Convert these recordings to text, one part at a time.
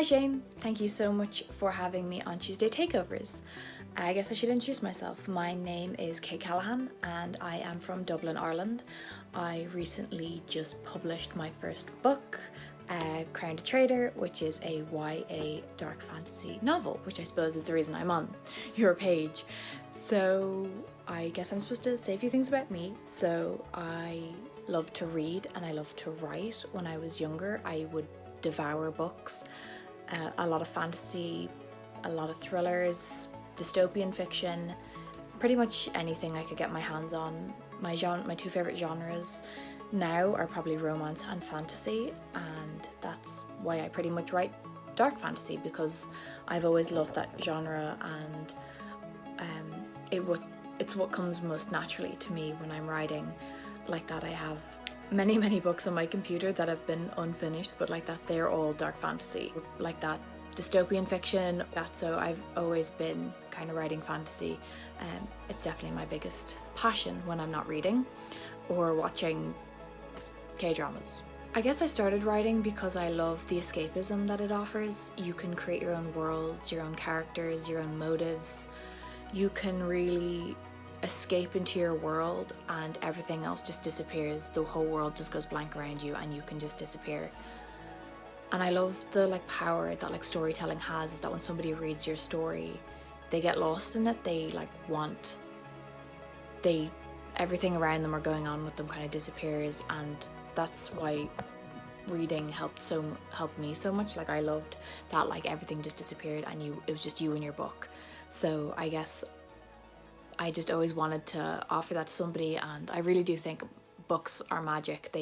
Hi Shane, thank you so much for having me on Tuesday Takeovers. I guess I should introduce myself. My name is Kate Callaghan and I am from Dublin, Ireland. I recently just published my first book, Crowned a Traitor, which is a YA dark fantasy novel, which I suppose is the reason I'm on your page. So I guess I'm supposed to say a few things about me. So I love to read and I love to write. When I was younger, I would devour books, a lot of fantasy, a lot of thrillers, dystopian fiction, pretty much anything I could get my hands on. My two favourite genres now are probably romance and fantasy, and that's why I pretty much write dark fantasy, because I've always loved that genre, and it's what comes most naturally to me when I'm writing like that. I have many books on my computer that have been unfinished, but like that they're all dark fantasy, like that dystopian fiction, so I've always been kind of writing fantasy. It's definitely my biggest passion when I'm not reading or watching K-dramas. I guess I started writing because I love the escapism that it offers. You can create your own worlds, your own characters, your own motives. You can really escape into your world and everything else just disappears. The whole world just goes blank around you and you can just disappear. And I love the power that storytelling has, is that when somebody reads your story, they get lost in it. Everything around them or going on with them kind of disappears, and that's why reading helped me so much. I loved that everything just disappeared and it was just you and your book. So I guess I just always wanted to offer that to somebody, and I really do think books are magic.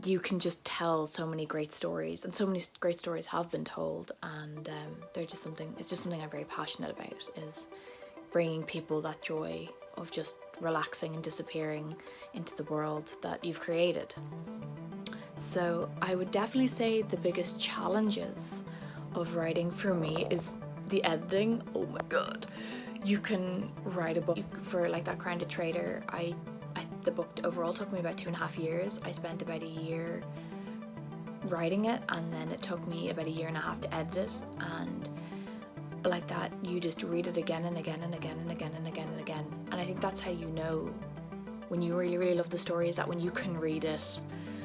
You can just tell so many great stories, and so many great stories have been told, and it's just something I'm very passionate about, is bringing people that joy of just relaxing and disappearing into the world that you've created. So I would definitely say the biggest challenges of writing for me is the editing. Oh my god. You can write a book for that Crowned a Traitor. The book overall took me about 2.5 years. I spent about a year writing it, and then it took me about 1.5 years to edit it. And like that, you just read it again and again and again and again and again and again. And I think that's how you know when you really love the story, is that when you can read it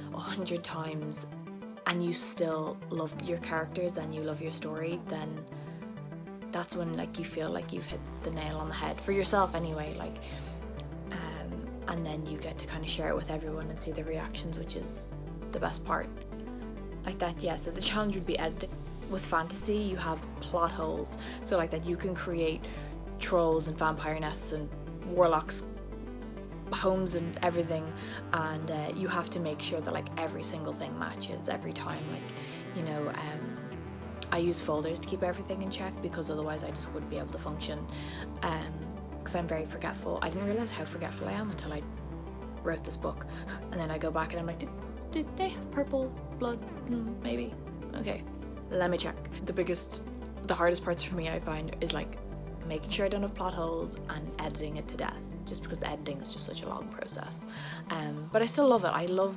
100 times and you still love your characters and you love your story, then that's when you feel like you've hit the nail on the head for yourself anyway. And then you get to kind of share it with everyone and see the reactions, which is the best part. So the challenge would be editing. With fantasy, you have plot holes, so that you can create trolls and vampire nests and warlocks homes and everything, and you have to make sure that every single thing matches every time. I use folders to keep everything in check, because otherwise I just wouldn't be able to function, because I'm very forgetful. I didn't realize how forgetful I am until I wrote this book, and then I go back and I'm like, did they have purple blood? Maybe. Okay, let me check. The hardest parts for me, I find, is making sure I don't have plot holes and editing it to death, just because the editing is just such a long process. But I still love it. I love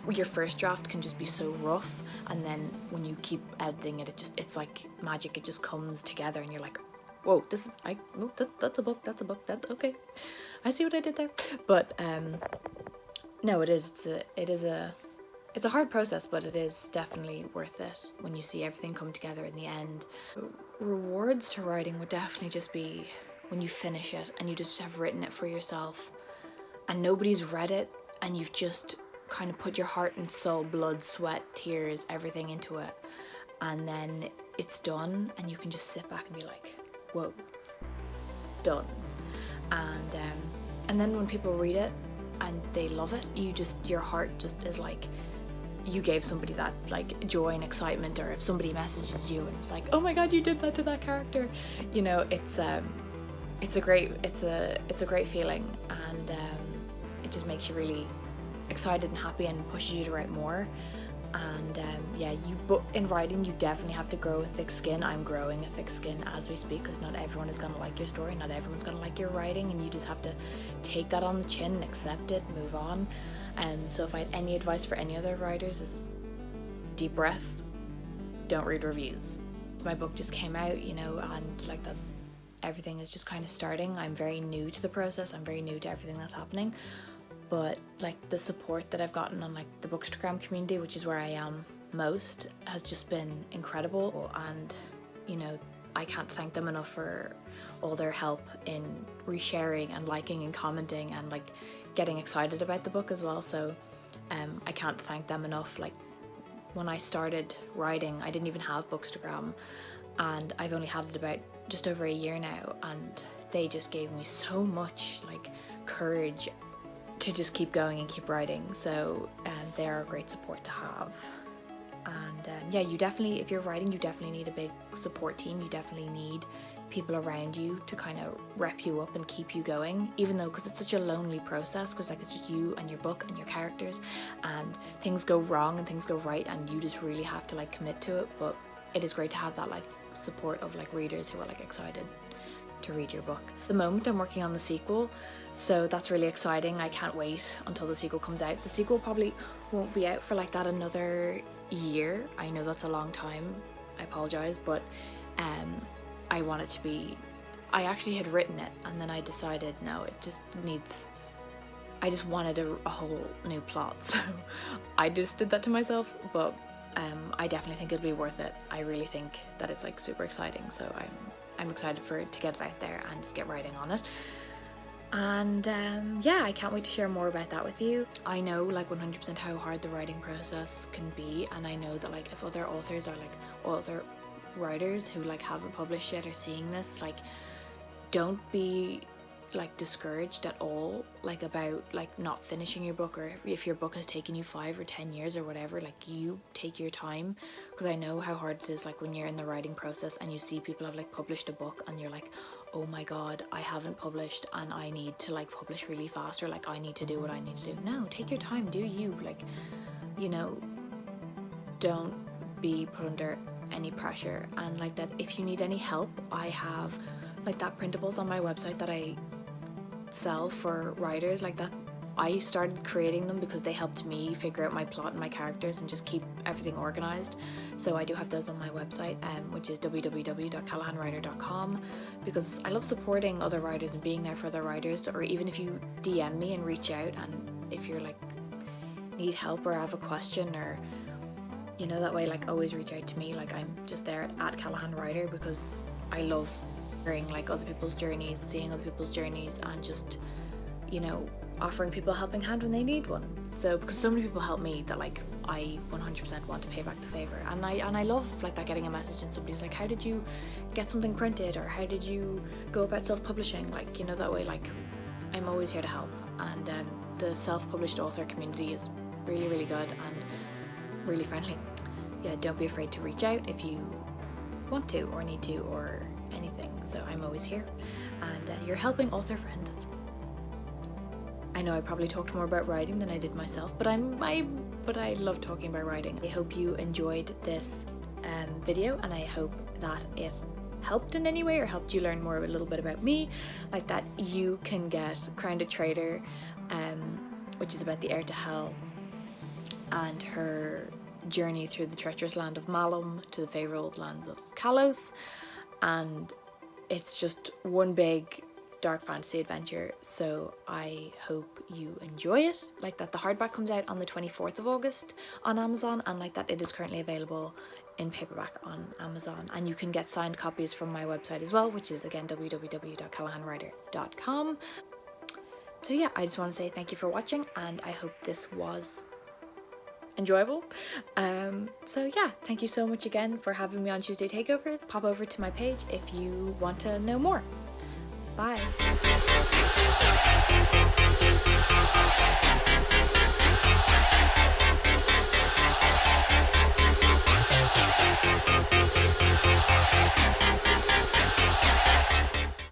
your first draft can just be so rough, and then when you keep editing it, it's like magic. It just comes together and you're like, whoa, that's a book, okay, I see what I did there. But no, it's a hard process, but it is definitely worth it when you see everything come together in the end. Rewards to writing would definitely just be when you finish it and you just have written it for yourself and nobody's read it, and you've just kind of put your heart and soul, blood, sweat, tears, everything into it, and then it's done and you can just sit back and be like, whoa, done. And then when people read it and they love it, your heart just is like, you gave somebody that joy and excitement. Or if somebody messages you and it's like, oh my god, you did that to that character, it's a great feeling, and it just makes you really excited and happy and pushes you to write more. And in writing, you definitely have to grow a thick skin. I'm growing a thick skin as we speak, because not everyone is going to like your story, not everyone's going to like your writing, and you just have to take that on the chin and accept it, move on. So if I had any advice for any other writers, is deep breath, don't read reviews. My book just came out, you know, and like that everything is just kind of starting. I'm very new to the process, I'm very new to everything that's happening, but like the support that I've gotten on like the Bookstagram community, which is where I am most, has just been incredible. And you know, I can't thank them enough for all their help in resharing and liking and commenting and like getting excited about the book as well. So I can't thank them enough. Like when I started writing, I didn't even have Bookstagram, and I've only had it about just over a year now, and they just gave me so much like courage to just keep going and keep writing. So they are a great support to have. And yeah, you definitely, if you're writing, you definitely need a big support team. You definitely need people around you to kind of rep you up and keep you going, even though, because it's such a lonely process, because like it's just you and your book and your characters, and things go wrong and things go right, and you just really have to like commit to it. But it is great to have that like support of like readers who are like excited to read your book. At the moment I'm working on the sequel, so that's really exciting. I can't wait until the sequel comes out. The sequel probably won't be out for like that another year. I know that's a long time, I apologize, but I want it to be, I actually had written it and then I decided no, it just needs, I just wanted a whole new plot, so I just did that to myself. But I definitely think it'll be worth it. I really think that it's like super exciting, so I'm excited to get it out there and just get writing on it. And yeah, I can't wait to share more about that with you. I know like 100% how hard the writing process can be, and I know that like if other authors or like other writers who like haven't published yet are seeing this, like don't be like discouraged at all like about like not finishing your book, or if your book has taken you 5 or 10 years or whatever, like you take your time, because I know how hard it is like when you're in the writing process and you see people have like published a book and you're like, oh my god, I haven't published and I need to like publish really fast, or like I need to do what I need to do. No, take your time, do you, like, you know, don't be put under any pressure. And like that, if you need any help, I have like that printables on my website that I sell for writers. Like that, I started creating them because they helped me figure out my plot and my characters and just keep everything organized. So I do have those on my website, which is www.callaghanwriter.com, because I love supporting other writers and being there for other writers. Or even if you DM me and reach out, and if you're like need help or have a question, or you know, that way, like always reach out to me. Like I'm just there at Callaghan Writer, because I love hearing like other people's journeys, seeing other people's journeys, and just, you know, offering people a helping hand when they need one. So because so many people help me that like I 100% want to pay back the favor, and I love like that, getting a message and somebody's like, how did you get something printed, or how did you go about self-publishing, like, you know, that way, like I'm always here to help. And the self-published author community is really, really good and really friendly. Yeah, don't be afraid to reach out if you want to or need to or anything. So I'm always here, and your helping author friend. I know I probably talked more about writing than I did myself, but I love talking about writing. I hope you enjoyed this video, and I hope that it helped in any way, or helped you learn more a little bit about me, like that you can get Crowned a Traitor, which is about the heir to hell and her journey through the treacherous land of Malum to the favourable lands of Kalos. And it's just one big dark fantasy adventure, so I hope you enjoy it. Like that, the hardback comes out on the 24th of August on Amazon, and like that, it is currently available in paperback on Amazon, and you can get signed copies from my website as well, which is again www.callaghanwriter.com. So yeah, I just want to say thank you for watching, and I hope this was enjoyable. So yeah, thank you so much again for having me on Tuesday Takeover. Pop over to my page if you want to know more. Bye.